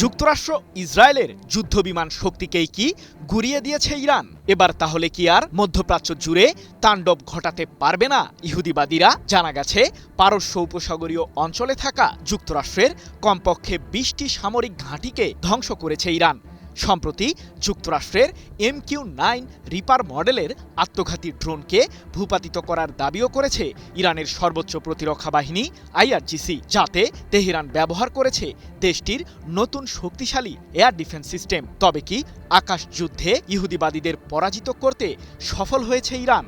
যুক্তরাষ্ট্র ইসরায়েলের যুদ্ধবিমান শক্তিকেই কি গুঁড়িয়ে দিয়েছে ইরান? এবার তাহলে কি আর মধ্যপ্রাচ্য জুড়ে তাণ্ডব ঘটাতে পারবে না ইহুদিবাদীরা? জানা গেছে পারস্য উপসাগরীয় অঞ্চলে থাকা যুক্তরাষ্ট্রের কমপক্ষে ২০টি সামরিক ঘাঁটিকে ধ্বংস করেছে ইরান। সম্প্রতি যুক্তরাষ্ট্রের MQ-9 রিপার মডেলের আত্মঘাতী ড্রোনকে ভূপাতিত করার দাবিও করেছে ইরানের সর্বোচ্চ প্রতিরক্ষা বাহিনী IRGC, যাতে তেহরান ব্যবহার করেছে দেশটির নতুন শক্তিশালী এয়ার ডিফেন্স সিস্টেম। তবে কি আকাশ যুদ্ধে ইহুদিবাদীদের পরাজিত করতে সফল হয়েছে ইরান?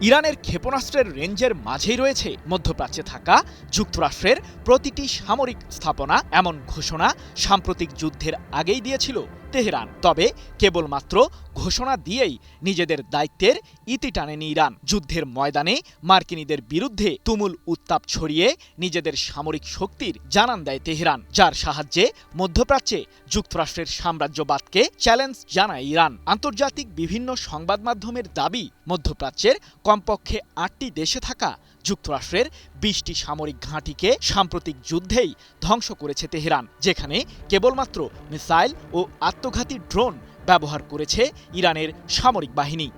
ইরানের ক্ষেপণাস্ত্রের রেঞ্জের মাঝেই রয়েছে মধ্যপ্রাচ্যে থাকা যুক্তরাষ্ট্রের প্রতিটি সামরিক স্থাপনা, এমন ঘোষণা সাম্প্রতিক যুদ্ধের আগেই দিয়েছিল তেহরান। তবে কেবলমাত্র ঘোষণা দিয়েই নিজেদের দায়িত্বের ইতি টানেনি ইরান। যুদ্ধের ময়দানে মার্কিনীদের বিরুদ্ধে তুমুল উত্তাপ ছড়িয়ে নিজেদের সামরিক শক্তির জানান দেয় তেহরান, যার সাহায্যে মধ্যপ্রাচ্যে যুক্তরাষ্ট্রের সাম্রাজ্যবাদকে চ্যালেঞ্জ জানায় ইরান। আন্তর্জাতিক বিভিন্ন সংবাদ মাধ্যমের দাবি, মধ্যপ্রাচ্যের কমপক্ষে ৮টি দেশে থাকা যুক্তরাষ্ট্রের ২০টি সামরিক ঘাঁটিকে সাম্প্রতিক যুদ্ধেই ধ্বংস করেছে তেহরান, যেখানে কেবলমাত্র মিসাইল ও আত্মঘাতী ড্রোন ব্যবহার করেছে ইরানের সামরিক বাহিনী।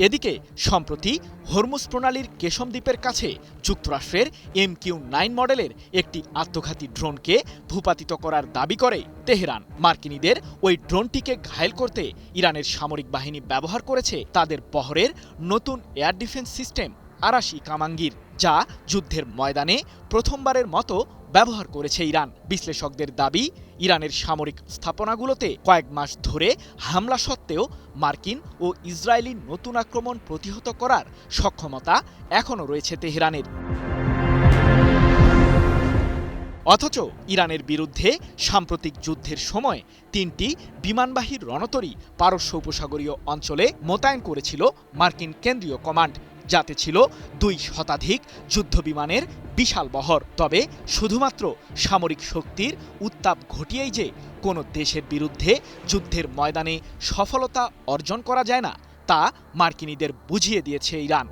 এদিকে সম্প্রতি হরমুজ প্রণালীর কেশম দ্বীপের কাছে যুক্তরাষ্ট্রের MQ-9 মডেলের একটি আত্মঘাতী ড্রোনকে ভূপাতিত করার দাবি করে তেহরান। মার্কিনীদের ওই ড্রোনটিকে ঘায়েল করতে ইরানের সামরিক বাহিনী ব্যবহার করেছে তাদের বহরের নতুন এয়ার ডিফেন্স সিস্টেম আরাশি কামাঙ্গির, যা যুদ্ধের ময়দানে প্রথমবারের মতো ব্যবহার করেছে ইরান। বিশ্লেষকদের দাবি, ইরানের সামরিক স্থাপনাগুলোতে কয়েক মাস ধরে হামলা সত্ত্বেও মার্কিন ও ইসরায়েলি নতুন আক্রমণ প্রতিহত করার সক্ষমতা এখনও রয়েছে তেহরানের। অথচ ইরানের বিরুদ্ধে সাম্প্রতিক যুদ্ধের সময় ৩টি বিমানবাহী রণতরী পারস্য উপসাগরীয় অঞ্চলে মোতায়েন করেছিল মার্কিন কেন্দ্রীয় কমান্ড, যাতে ছিল ২ শতাধিক যুদ্ধবিমানের বিশাল বহর। তবে শুধুমাত্র সামরিক শক্তির উত্তাপ ঘটিয়েই যে কোনো দেশের বিরুদ্ধে যুদ্ধের ময়দানে সফলতা অর্জন করা যায় না, তা মার্কিনীদের বুঝিয়ে দিয়েছে ইরান।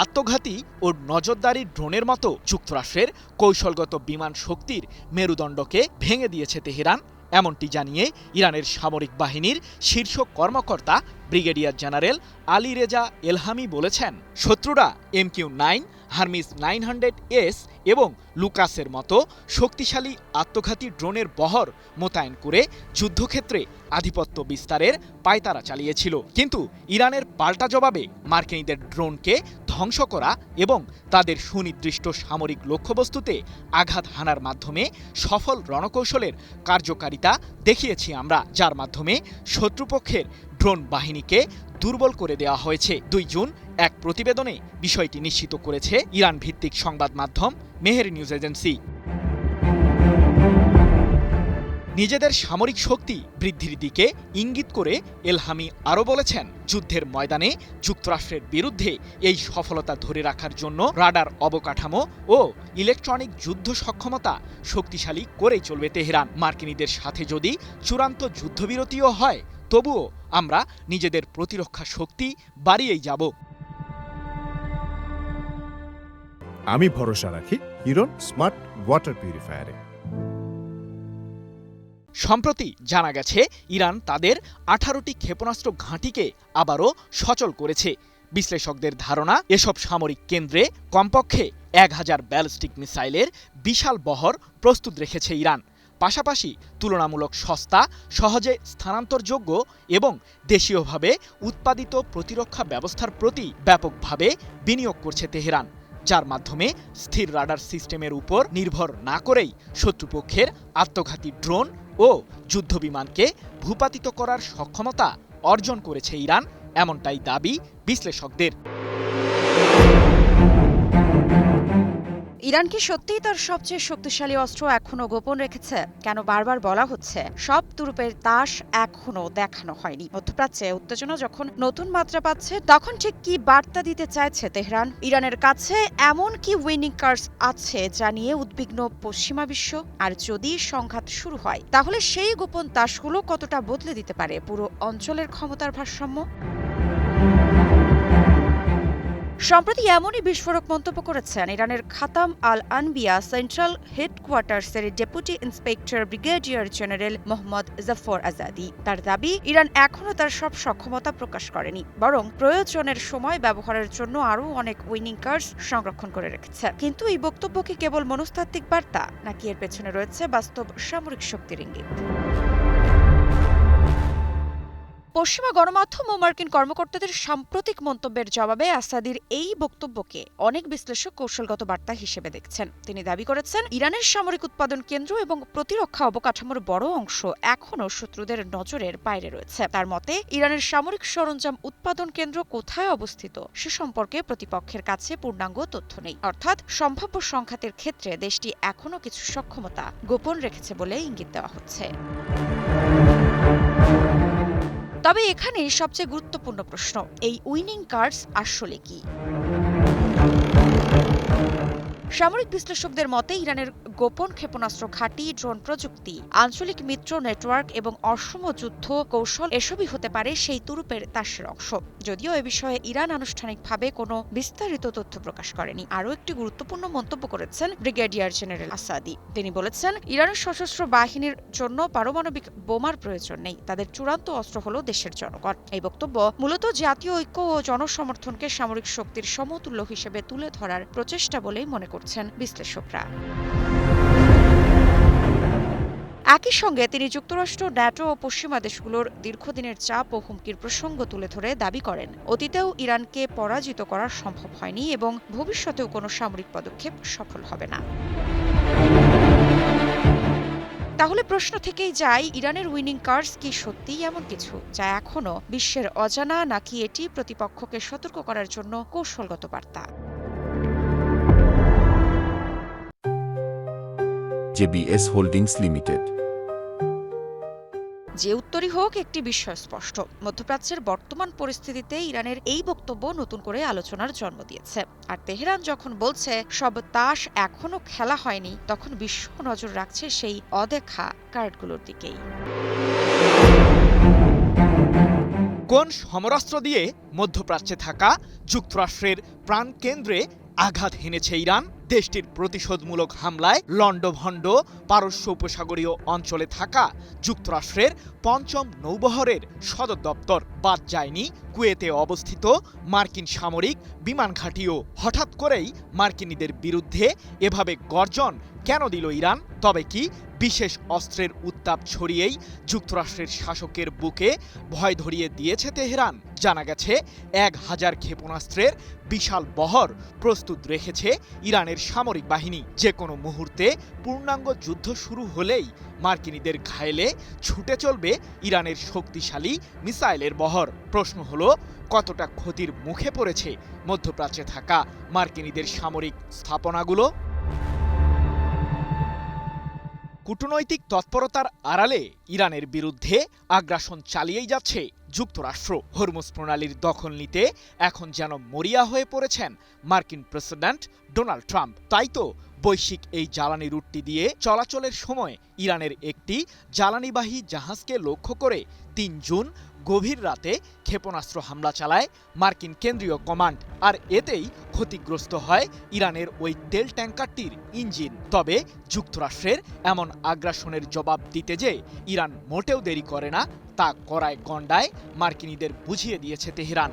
আত্মঘাতী ও নজরদারি ড্রোনের মতো যুক্তরাষ্ট্রের কৌশলগত বিমান শক্তির মেরুদণ্ডকে ভেঙে দিয়েছে তেহরান, এমনটি জানিয়ে ইরানের সামরিক বাহিনীর শীর্ষ কর্মকর্তা ব্রিগেডিয়ার জেনারেল আলী রেজা এলহামি বলেছেন, শত্রুরা MQ-9, হারমিস 900S এবং লুকাসের মতো শক্তিশালী আত্মঘাতী ড্রোনের বহর মোতায়েন করে যুদ্ধক্ষেত্রে আধিপত্য বিস্তারের পায়তারা চালিয়েছিল। কিন্তু ইরানের পাল্টা জবাবে মার্কিনীদের ড্রোনকে ধ্বংস করা এবং তাদের সুনির্দিষ্ট সামরিক লক্ষ্যবস্তুতে আঘাত হানার মাধ্যমে সফল রণকৌশলের কার্যকারিতা দেখিয়েছি আমরা, যার মাধ্যমে শত্রুপক্ষের ড্রোন বাহিনীকে দুর্বল করে দেওয়া হয়েছে। ২ জুন এক প্রতিবেদনে বিষয়টি নিশ্চিত করেছে ইরান ভিত্তিক সংবাদ মাধ্যম মেহের নিউজ এজেন্সি। নিজেদের সামরিক শক্তি বৃদ্ধির দিকে ইঙ্গিত করে এলহামি আরও বলেছেন, যুদ্ধের ময়দানে যুক্তরাষ্ট্রের বিরুদ্ধে এই সফলতা ধরে রাখার জন্য রাডার অবকাঠামো ও ইলেকট্রনিক যুদ্ধ সক্ষমতা শক্তিশালী করেই চলবে তেহরান। মার্কিনীদের সাথে যদি চূড়ান্ত যুদ্ধবিরতিও হয়, তবুও আমরা নিজেদের প্রতিরক্ষা শক্তি বাড়িয়েই যাব। আমি ভরসা রাখি হিরন স্মার্ট ওয়াটার পিউরিফায়ারে। সম্প্রতি জানা গেছে ইরান তাদের 18টি ক্ষেপণাস্ত্র ঘাঁটিকে আবারও সচল করেছে। বিশ্লেষকদের ধারণা, এসব সামরিক কেন্দ্রে কমপক্ষে 1000 ব্যালিস্টিক মিসাইলের বিশাল বহর প্রস্তুত রেখেছে ইরান। পাশাপাশি তুলনামূলক সস্তা, সহজে স্থানান্তরযোগ্য এবং দেশীয়ভাবে উৎপাদিত প্রতিরক্ষা ব্যবস্থার প্রতি ব্যাপকভাবে বিনিয়োগ করছে তেহরান, যার মাধ্যমে স্থির রাডার সিস্টেমের উপর নির্ভর না করেই শত্রুপক্ষের আত্মঘাতী ড্রোন ও যুদ্ধবিমানকে ভূপাতিত করার সক্ষমতা অর্জন করেছে ইরান, এমনটাই দাবি বিশ্লেষকদের। ইরান কি সত্যিই তার সবচেয়ে শক্তিশালী অস্ত্র এখনো গোপন রেখেছে? কেন বারবার বলা হচ্ছে সব তুরুপের তাস এখনো দেখানো হয়নি? মধ্যপ্রাচ্যে উত্তেজনা যখন নতুন মাত্রা পাচ্ছে, তখন ঠিক কি বার্তা দিতে চাইছে তেহরান? ইরানের কাছে এমন কি উইনিং কার্ডস আছে যা নিয়ে উদ্বিগ্ন পশ্চিমা বিশ্ব? আর যদি সংঘাত শুরু হয়, তাহলে সেই গোপন তাসগুলো কতটা বদলে দিতে পারে পুরো অঞ্চলের ক্ষমতার ভারসাম্য? সম্প্রতি এমনই বিস্ফোরক মন্তব্য করেছেন ইরানের খাতাম আল আনবিয়া সেন্ট্রাল হেডকোয়ার্টার্সের deputy inspector brigadier general Mohammad Jafar Azadi. তার দাবি, ইরান এখনও তার সব সক্ষমতা প্রকাশ করেনি, বরং প্রয়োজনের সময় ব্যবহারের জন্য আরও অনেক উইনিং কার্ডস সংরক্ষণ করে রেখেছে। কিন্তু এই বক্তব্য কি কেবল মনস্তাত্ত্বিক বার্তা, নাকি এর পেছনে রয়েছে বাস্তব সামরিক শক্তির ইঙ্গিত? পশ্চিমা গণমাধ্যম ও মার্কিন কর্মকর্তাদের সাম্প্রতিক মন্তব্যের জবাবে আসাদির এই বক্তব্যকে অনেক বিশ্লেষক কৌশলগত বার্তা হিসেবে দেখছেন। তিনি দাবি করেছেন, ইরানের সামরিক উৎপাদন কেন্দ্র এবং প্রতিরক্ষা অবকাঠামোর বড় অংশ এখনও শত্রুদের নজরের বাইরে রয়েছে। তার মতে, ইরানের সামরিক সরঞ্জাম উৎপাদন কেন্দ্র কোথায় অবস্থিত সে সম্পর্কে প্রতিপক্ষের কাছে পূর্ণাঙ্গ তথ্য নেই। অর্থাৎ সম্ভাব্য সংঘাতের ক্ষেত্রে দেশটি এখনও কিছু সক্ষমতা গোপন রেখেছে বলে ইঙ্গিত দেওয়া হচ্ছে। তবে এখানেই সবচেয়ে গুরুত্বপূর্ণ প্রশ্ন, এই উইনিং কার্ডস আসলে কি? সামরিক বিশ্লেষকদের মতে, ইরানের গোপন ক্ষেপণাস্ত্র ঘাঁটি, ড্রোন প্রযুক্তি, আঞ্চলিক মিত্র নেটওয়ার্ক এবং অসম যুদ্ধ কৌশল এসবই হতে পারে সেই তুরুপের তাসের অংশ। যদিও এ বিষয়ে ইরান আনুষ্ঠানিকভাবে কোনো বিস্তারিত তথ্য প্রকাশ করেনি। আরও একটি গুরুত্বপূর্ণ মন্তব্য করেছেন ব্রিগেডিয়ার জেনারেল আসাদি। তিনি বলেছেন, ইরানের সশস্ত্র বাহিনীর জন্য পারমাণবিক বোমার প্রয়োজন নেই, তাদের চূড়ান্ত অস্ত্র হল দেশের জনগণ। এই বক্তব্য মূলত জাতীয় ঐক্য ও জনসমর্থনকে সামরিক শক্তির সমতুল্য হিসেবে তুলে ধরার প্রচেষ্টা বলেই মনে করছেন বিশ্লেষকরা। একই সঙ্গে তিনি যুক্তরাষ্ট্র, ন্যাটো ও পশ্চিমা দেশগুলোর দীর্ঘদিনের চাপ ও হুমকির প্রসঙ্গ তুলে ধরে দাবি করেন, অতীতেও ইরানকে পরাজিত করা সম্ভব হয়নি এবং ভবিষ্যতেও কোনো সামরিক পদক্ষেপ সফল হবে না। তাহলে প্রশ্ন থেকেই যায়, ইরানের উইনিং কার্ডস কি সত্যিই এমন কিছু যা এখনো বিশ্বের অজানা, নাকি এটি প্রতিপক্ষকে সতর্ক করার জন্য কৌশলগত বার্তা? JBS holdings limited. যে উত্তরই হোক, একটি বিষয় স্পষ্ট, মধ্যপ্রাচ্যের বর্তমান পরিস্থিতিতে ইরানের এই বক্তব্য নতুন করে আলোচনার জন্ম দিয়েছে। আর তেহরান যখন বলছে সব তাস এখনো খেলা হয়নি, তখন বিশ্ব নজর রাখছে সেই অদেখা কার্ডগুলোর দিকেই। কোন সমরাস্ত্র দিয়ে মধ্যপ্রাচ্যে থাকা যুক্তরাষ্ট্রের প্রাণকেন্দ্রে আঘাত হেনেছে ইরান? দেশটির প্রতিশোধমূলক হামলায় লন্ডভন্ড পারস্য উপসাগরীয় অঞ্চলে থাকা যুক্তরাষ্ট্রের পঞ্চম নৌবহরের সদর দপ্তর বাদ যায়নি কুয়েতে অবস্থিত মার্কিন সামরিক বিমান ঘাঁটিও। হঠাৎ করেই মার্কিনীদের বিরুদ্ধে এভাবে গর্জন কেন দিল ইরান? তবে কি বিশেষ অস্ত্রের উত্তাপ ছড়িয়েই যুক্তরাষ্ট্রের শাসকের বুকে ভয় ধরিয়ে দিয়েছে তেহরান? জানা গেছে, 1000 ক্ষেপণাস্ত্রের বিশাল বহর প্রস্তুত রেখেছে ইরানের সামরিক বাহিনী। যে কোনো মুহূর্তে পূর্ণাঙ্গ যুদ্ধ শুরু হলেই মার্কিনীদের ঘায়েলে ছুটে চলবে ইরানের শক্তিশালী মিসাইলের বহর। প্রশ্ন হলো, কতটা ক্ষতির মুখে পড়েছে মধ্যপ্রাচ্যে থাকা মার্কিনীদের সামরিক স্থাপনাগুলো? কূটনৈতিক তৎপরতার আড়ালে ইরানের বিরুদ্ধে আগ্রাসন চালিয়েই যাচ্ছে যুক্তরাষ্ট্র। হরমুজ প্রণালীর দখল নিতে এখন যেন মরিয়া হয়ে পড়েছেন মার্কিন প্রেসিডেন্ট ডোনাল্ড ট্রাম্প। তাই তো বৈশ্বিক এই জ্বালানি রুটটি দিয়ে চলাচলের সময় ইরানের একটি জ্বালানিবাহী জাহাজকে লক্ষ্য করে ৩ জুন গভীর রাতে ক্ষেপণাস্ত্র হামলা চালায় মার্কিন কেন্দ্রীয় কমান্ড। আর এতেই ক্ষতিগ্রস্ত হয় ইরানের ওই তেল ট্যাঙ্কারটির ইঞ্জিন। তবে যুক্তরাষ্ট্রের এমন আগ্রাসনের জবাব দিতে যে ইরান মোটেও দেরি করে না, তা কড়ায় গণ্ডায় মার্কিনীদের বুঝিয়ে দিয়েছে তেহরান।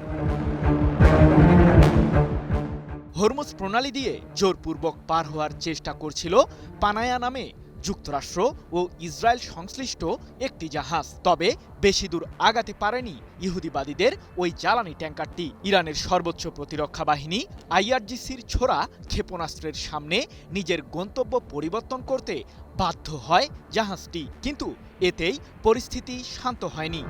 হরমুজ প্রণালী দিয়ে জোরপূর্বক পার হওয়ার চেষ্টা করছিল পানায়া নামে যুক্তরাষ্ট্র ও ইসরায়েল সংশ্লিষ্ট একটি জাহাজ। তবে বেশি দূর আগাতে পারেনি ইহুদিবাদীদের ওই জ্বালানি ট্যাঙ্কারটি। ইরানের সর্বোচ্চ প্রতিরক্ষা বাহিনী IRGCর ছোড়া ক্ষেপণাস্ত্রের সামনে নিজের গন্তব্য পরিবর্তন করতে বাধ্য হয় জাহাজটি। কিন্তু এতেই পরিস্থিতি শান্ত হয়নি।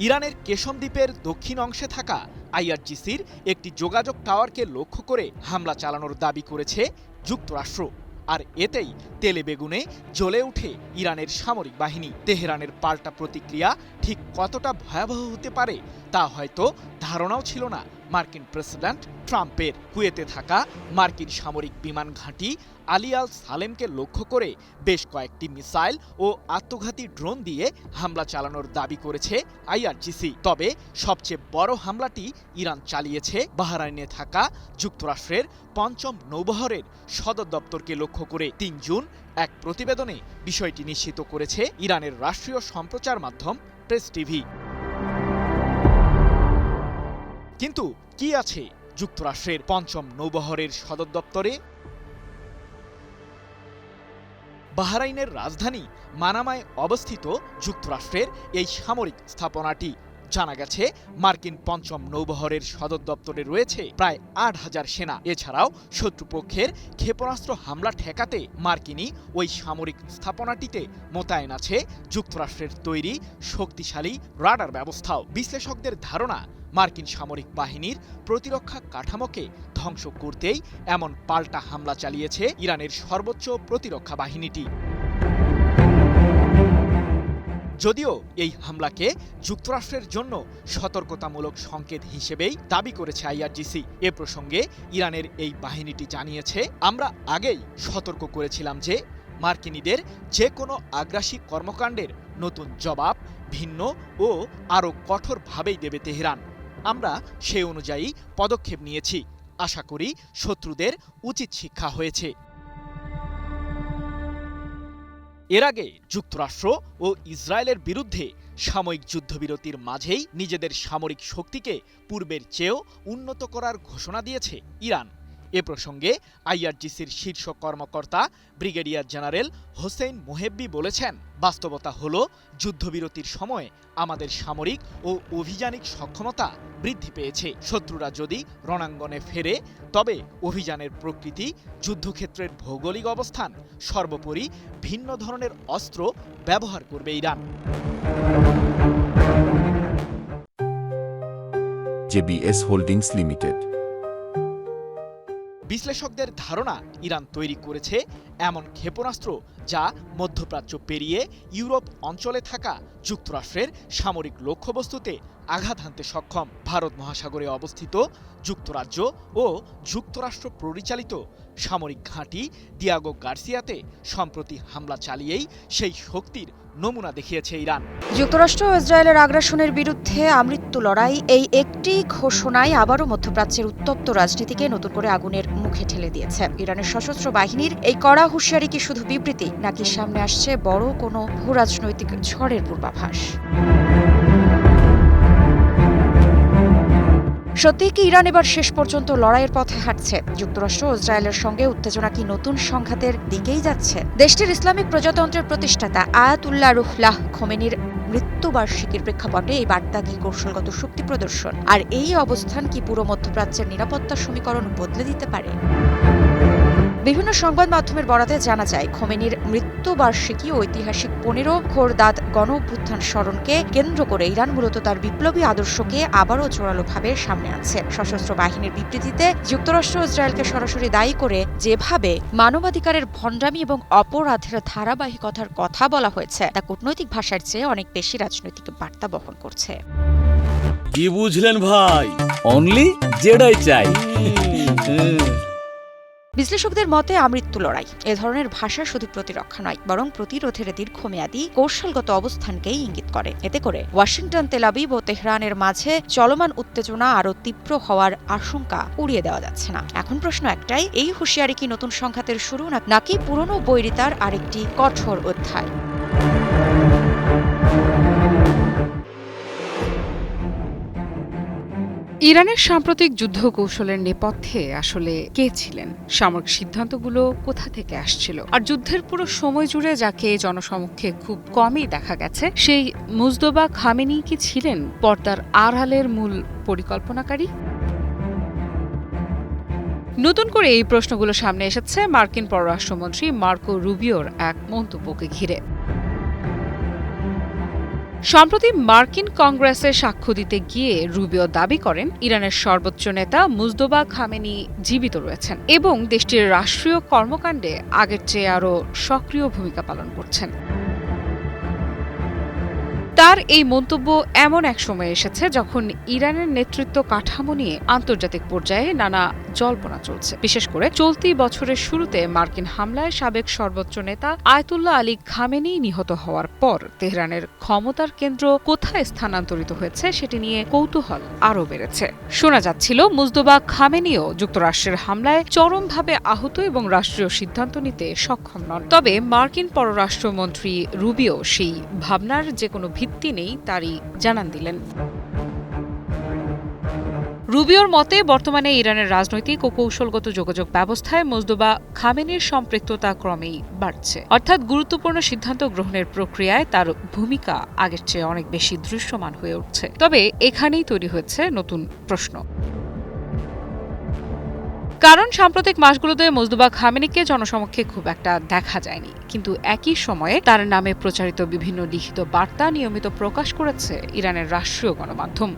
ইরানের কেশম দ্বীপের দক্ষিণ অংশে থাকা IRGCর একটি যোগাযোগ টাওয়ারকে লক্ষ্য করে হামলা চালানোর দাবি করেছে যুক্তরাষ্ট্র। আর এতেই তেলে বেগুনে জ্বলে ওঠে ইরানের সামরিক বাহিনী। তেহরানের পাল্টা প্রতিক্রিয়া ঠিক কতটা ভয়াবহ হতে পারে তা হয়তো ধারণাও ছিল না মার্কিন প্রেসিডেন্ট ট্রাম্পের। কুয়েতে থাকা মার্কিন সামরিক বিমান ঘাঁটি আলী আল সালেমকে লক্ষ্য করে বেশ কয়েকটি মিসাইল ও আত্মঘাতী ড্রোন দিয়ে হামলা চালানোর দাবি করেছে আইআরজিসি। তবে সবচেয়ে বড় হামলাটি ইরান চালিয়েছে বাহরাইনে থাকা যুক্তরাষ্ট্রের ৫ম নৌবহরের সদর দপ্তরকে লক্ষ্য করে। ৩ জুন এক প্রতিবেদনে বিষয়টি নিশ্চিত করেছে ইরানের রাষ্ট্রীয় সম্প্রচার মাধ্যম প্রেস টিভি। কিন্তু কি আছে যুক্তরাষ্ট্রের ৫ম নৌবহরের সদর দপ্তরে? বাহরাইনের রাজধানী মানামায় অবস্থিত যুক্তরাষ্ট্রের এই সামরিক স্থাপনাটি। জানা গেছে মার্কিন ৫ম নৌবহরের সদর দপ্তরে রয়েছে প্রায় ৮,০০০ সেনা। এছাড়াও শত্রুপক্ষের ক্ষেপণাস্ত্র হামলা ঠেকাতে মার্কিনি ওই সামরিক স্থাপনাটিতে মোতায়েন আছে যুক্তরাষ্ট্রের তৈরি শক্তিশালী রাডার ব্যবস্থাও। বিশ্লেষকদের ধারণা, মার্কিন সামরিক বাহিনীর প্রতিরক্ষা কাঠামোকে ধ্বংস করতেই এমন পাল্টা হামলা চালিয়েছে ইরানের সর্বোচ্চ প্রতিরক্ষা বাহিনীটি। যদিও এই হামলাকে যুক্তরাষ্ট্রের জন্য সতর্কতামূলক সংকেত হিসেবেই দাবি করেছে আইআরজিসি। এ প্রসঙ্গে ইরানের এই বাহিনীটি জানিয়েছে, আমরা আগেই সতর্ক করেছিলাম যে মার্কিনীদের যে কোনো আগ্রাসী কর্মকাণ্ডের নতুন জবাব ভিন্ন ও আরও কঠোরভাবেই দেবে তেহরান। আমরা সে অনুযায়ী পদক্ষেপ নিয়েছি। আশা করি শত্রুদের উচিত শিক্ষা হয়েছে। এর আগে যুক্তরাষ্ট্র ও ইসরায়েলের বিরুদ্ধে সাময়িক যুদ্ধবিরতির মাঝেই নিজেদের সামরিক শক্তিকে পূর্বের চেয়েও উন্নত করার ঘোষণা দিয়েছে ইরান। এ প্রসঙ্গে আইআরজিসির শীর্ষ কর্মকর্তা ব্রিগেডিয়ার জেনারেল হোসেইন মোহেব্বি বলেছেন, বাস্তবতা হলো যুদ্ধবিরতির সময়ে আমাদের সামরিক ও অভিযানিক সক্ষমতা বৃদ্ধি পেয়েছে। শত্রুরা যদি রণাঙ্গনে ফেরে তবে অভিযানের প্রকৃতি, যুদ্ধক্ষেত্রের ভৌগোলিক অবস্থান, সর্বোপরি ভিন্ন ধরনের অস্ত্র ব্যবহার করবে ইরান। JBS holdings limited. বিশ্লেষকদের ধারণা, ইরান তৈরি করেছে এমন ক্ষেপণাস্ত্র যা মধ্যপ্রাচ্য পেরিয়ে ইউরোপ অঞ্চলে থাকা যুক্তরাষ্ট্রের সামরিক লক্ষ্যবস্তুতে আঘাত হানতে সক্ষম। ভারত মহাসাগরে অবস্থিত যুক্তরাজ্য ও যুক্তরাষ্ট্র পরিচালিত সামরিক ঘাঁটি দিয়াগো গার্সিয়াতে সম্প্রতি হামলা চালিয়েই সেই শক্তির নমুনা দেখিয়েছে ইরান। যুক্তরাষ্ট্র ও ইসরায়েলের আগ্রাসনের বিরুদ্ধে আমৃত্যু লড়াই, এই একটি ঘোষণায় আবারও মধ্যপ্রাচ্যের উত্তপ্ত রাজনীতিকে নতুন করে আগুনের মুখে ঠেলে দিয়েছে। ইরানের সশস্ত্র বাহিনীর এই কড়া হুঁশিয়ারি কি শুধু বিবৃতি, নাকি সামনে আসছে বড় কোনো ভূরাজনৈতিক ঝড়ের পূর্বাভাস? সত্যিই কি ইরান এবার শেষ পর্যন্ত লড়াইয়ের পথে হাঁটছে? যুক্তরাষ্ট্র ও ইসরায়েলের সঙ্গে উত্তেজনা কি নতুন সংঘাতের দিকেই যাচ্ছে? দেশটির ইসলামিক প্রজাতন্ত্রের প্রতিষ্ঠাতা আয়াতুল্লাহ রুহুল্লাহ খোমেনির মৃত্যুবার্ষিকীর প্রেক্ষাপটে এই বার্তা কি কৌশলগত শক্তি প্রদর্শন? আর এই অবস্থান কি পুরো মধ্যপ্রাচ্যের নিরাপত্তা সমীকরণ বদলে দিতে পারে? বিভিন্ন সংবাদ মাধ্যমের বরাতে জানা যায়, খোমেনির মৃত্যুবার্ষিকী ঐতিহাসিক 15 খোরদাদ গণ অভ্যুত্থান স্মরণকে কেন্দ্র করে ইরান মূলত তার বিপ্লবী আদর্শকে আবারও জোরালোভাবে সামনে আনছে। সশস্ত্র বাহিনীর বিবৃতিতে যুক্তরাষ্ট্র ইসরায়েলকে সরাসরি দায়ী করে যেভাবে মানবাধিকারের ভণ্ডামি এবং অপরাধের ধারাবাহিকতার কথা বলা হয়েছে, তা কূটনৈতিক ভাষার চেয়ে অনেক বেশি রাজনৈতিক বার্তা বহন করছে। কি বুঝলেন ভাই? অনলি যেটাই চাই। বিশ্লেষকদের মতে আমৃত্যু লড়াই এ ধরনের ভাষা শুধু প্রতিরক্ষা নয়, বরং প্রতিরোধের দীর্ঘমেয়াদী কৌশলগত অবস্থানকেই ইঙ্গিত করে। এতে করে ওয়াশিংটন, তেল আবিব ও তেহরানের মাঝে চলমান উত্তেজনা আরও তীব্র হওয়ার আশঙ্কা উড়িয়ে দেওয়া যাচ্ছে না। এখন প্রশ্ন একটাই, এই হুঁশিয়ারি কি নতুন সংঘাতের শুরু, নাকি পুরনো বৈরিতার আরেকটি কঠোর অধ্যায়? ইরানের সাম্প্রতিক যুদ্ধ কৌশলের নেপথ্যে আসলে কে ছিলেন? সামরিক সিদ্ধান্তগুলো কোথা থেকে আসছিল? আর যুদ্ধের পুরো সময় জুড়ে যাকে জনসমক্ষে খুব কমই দেখা গেছে, সেই মুজতবা খামেনি কি ছিলেন পর্দার আড়ালের মূল পরিকল্পনাকারী? নতুন করে এই প্রশ্নগুলো সামনে এসেছে মার্কিন পররাষ্ট্রমন্ত্রী মার্কো রুবিওর এক মন্তব্যকে ঘিরে। সম্প্রতি মার্কিন কংগ্রেসে সাক্ষ্য দিতে গিয়ে রুবিও দাবি করেন, ইরানের সর্বোচ্চ নেতা মুজতবা খামেনি জীবিত রয়েছেন এবং দেশটির রাষ্ট্রীয় কর্মকাণ্ডে আগের চেয়ে আরও সক্রিয় ভূমিকা পালন করছেন। তার এই মন্তব্য এমন এক সময় এসেছে যখন ইরানের নেতৃত্ব কাঠামো নিয়ে আন্তর্জাতিক পর্যায়ে নানা জল্পনা চলছে। বিশেষ করে চলতি বছরের শুরুতে মার্কিন হামলায় সাবেক সর্বোচ্চ নেতা আয়াতুল্লাহ আলী খামেনি নিহত হওয়ার পর তেহরানের ক্ষমতার কেন্দ্র কোথায় স্থানান্তরিত হয়েছে সেটি নিয়ে কৌতূহল আরও বেড়েছে। শোনা যাচ্ছিল মুজতবা খামেনিও যুক্তরাষ্ট্রের হামলায় চরমভাবে আহত এবং রাষ্ট্রীয় সিদ্ধান্ত নিতে সক্ষম নন। তবে মার্কিন পররাষ্ট্রমন্ত্রী রুবিও সেই ভাবনার যে কোনো ভিত্তি নেই তারই জানান দিলেন। রুবিওর মতে বর্তমানে ইরানের রাজনৈতিক ও কৌশলগত যোগাযোগ ব্যবস্থায় মুজতবা খামেনির সম্পৃক্ততা ক্রমেই বাড়ছে, অর্থাৎ গুরুত্বপূর্ণ সিদ্ধান্ত গ্রহণের প্রক্রিয়ায় তার ভূমিকা আগের চেয়ে অনেক বেশি দৃশ্যমান হয়ে উঠছে। তবে এখানেই তৈরি হয়েছে নতুন প্রশ্ন। কারণ সাম্প্রতিক মাসগুলোতে মুজতবা খামেনিকে জনসমক্ষে খুব একটা দেখা যায়নি, কিন্তু একই সময়ে তার নামে প্রচারিত বিভিন্ন লিখিত বার্তা নিয়মিত প্রকাশ করেছে ইরানের রাষ্ট্রীয় গণমাধ্যম।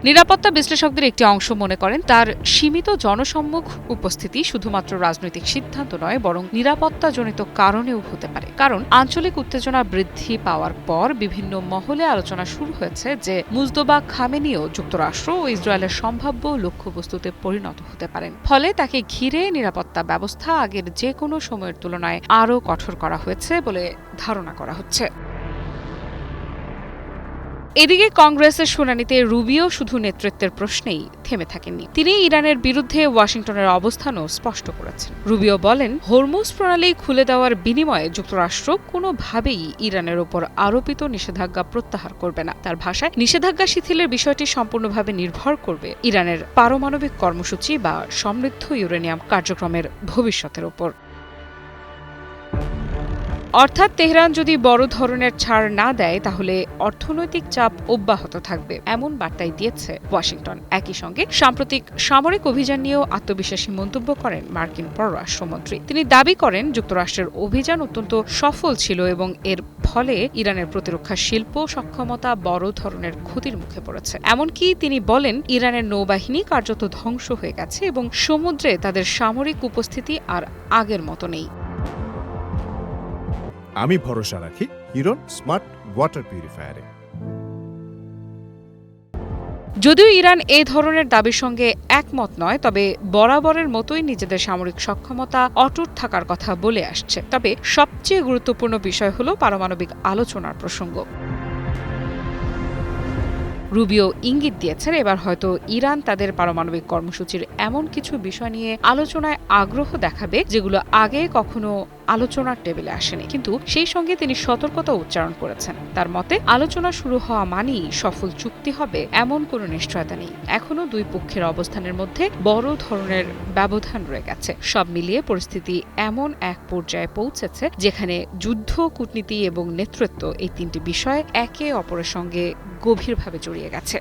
নিরাপত্তা বিশ্লেষকদের একটি অংশ মনে করেন তার সীমিত জনসম্মুখ উপস্থিতি শুধুমাত্র রাজনৈতিক সিদ্ধান্ত নয়, বরং নিরাপত্তাজনিত কারণেও হতে পারে। কারণ আঞ্চলিক উত্তেজনা বৃদ্ধি পাওয়ার পর বিভিন্ন মহলে আলোচনা শুরু হয়েছে যে মুজতবা খামেনিও যুক্তরাষ্ট্র ও ইসরায়েলের সম্ভাব্য লক্ষ্যবস্তুতে পরিণত হতে পারেন। ফলে তাকে ঘিরে নিরাপত্তা ব্যবস্থা আগের যে কোনো সময়ের তুলনায় আরও কঠোর করা হয়েছে বলে ধারণা করা হচ্ছে। এদিকে কংগ্রেসের শুনানিতে রুবিও শুধু নেতৃত্বের প্রশ্নেই থেমে থাকেননি। তিনি ইরানের বিরুদ্ধে ওয়াশিংটনের অবস্থানও স্পষ্ট করেছেন। রুবিও বলেন, হরমুজ প্রণালী খুলে দেওয়ার বিনিময়ে যুক্তরাষ্ট্র কোনোভাবেই ইরানের ওপর আরোপিত নিষেধাজ্ঞা প্রত্যাহার করবে না। তার ভাষায়, নিষেধাজ্ঞা শিথিলের বিষয়টি সম্পূর্ণভাবে নির্ভর করবে ইরানের পারমাণবিক কর্মসূচি বা সমৃদ্ধ ইউরেনিয়াম কার্যক্রমের ভবিষ্যতের ওপর। অর্থাৎ তেহরান যদি বড় ধরনের ছাড় না দেয় তাহলে অর্থনৈতিক চাপ অব্যাহত থাকবে, এমন বার্তাই দিয়েছে ওয়াশিংটন। একই সঙ্গে সাম্প্রতিক সামরিক অভিযান নিয়েও আত্মবিশ্বাসী মন্তব্য করেন মার্কিন পররাষ্ট্রমন্ত্রী। তিনি দাবি করেন যুক্তরাষ্ট্রের অভিযান অত্যন্ত সফল ছিল এবং এর ফলে ইরানের প্রতিরক্ষা শিল্প সক্ষমতা বড় ধরনের ক্ষতির মুখে পড়েছে। এমনকি তিনি বলেন ইরানের নৌবাহিনী কার্যত ধ্বংস হয়ে গেছে এবং সমুদ্রে তাদের সামরিক উপস্থিতি আর আগের মতো নেই। আমি ভরসা রাখি হিরন স্মার্ট ওয়াটার পিউরিফায়ারে। যদিও ইরান এই ধরনের দাবির সঙ্গে একমত নয়, তবে বরাবরের মতোই নিজেদের সামরিক সক্ষমতা অটুট থাকার কথা বলে আসছে। তবে সবচেয়ে গুরুত্বপূর্ণ বিষয় হল পারমাণবিক আলোচনার প্রসঙ্গ। রুবিও ইঙ্গিত দিয়েছেন এবার হয়তো ইরান তাদের পারমাণবিক কর্মসূচির এমন কিছু বিষয় নিয়ে আলোচনায় আগ্রহ দেখাবে যেগুলো আগে কখনো আলোচনার টেবিলে আসেনি। কিন্তু সেই সঙ্গে তিনি সতর্কতা উচ্চারণ করেছেন। তার মতে আলোচনা শুরু হওয়া মানেই সফল চুক্তি হবে এমন কোনো নিশ্চয়তা নেই। এখনো দুই পক্ষের অবস্থানের মধ্যে বড় ধরনের ব্যবধান রয়ে গেছে। সব মিলিয়ে পরিস্থিতি এমন এক পর্যায়ে পৌঁছেছে যেখানে যুদ্ধ, কূটনীতি এবং নেতৃত্ব এই তিনটি বিষয় একে অপরের সঙ্গে গভীরভাবে জড়িয়ে গেছে।